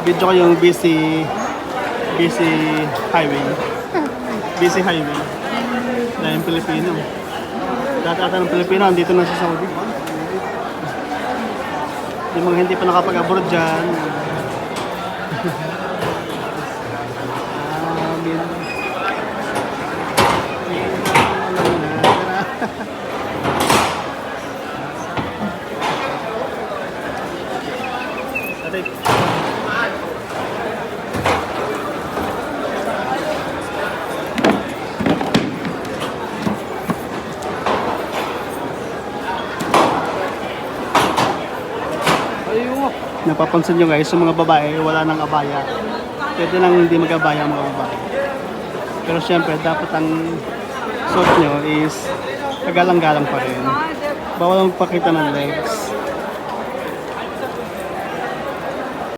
Video ko yung busy highway. Busy highway. Dahil Pilipino. Dati ata ng Pilipino, andito na sa Saudi. Yung mga hindi pa nakapag-abroad dyan. Amin. Ate. Napapansin nyo guys, yung mga babae wala nang abaya. Pwede nang hindi mag-abaya ang mga babae. Pero syempre, dapat ang suot nyo is kagalang-galang pa rin. Bawal magpakita ng legs.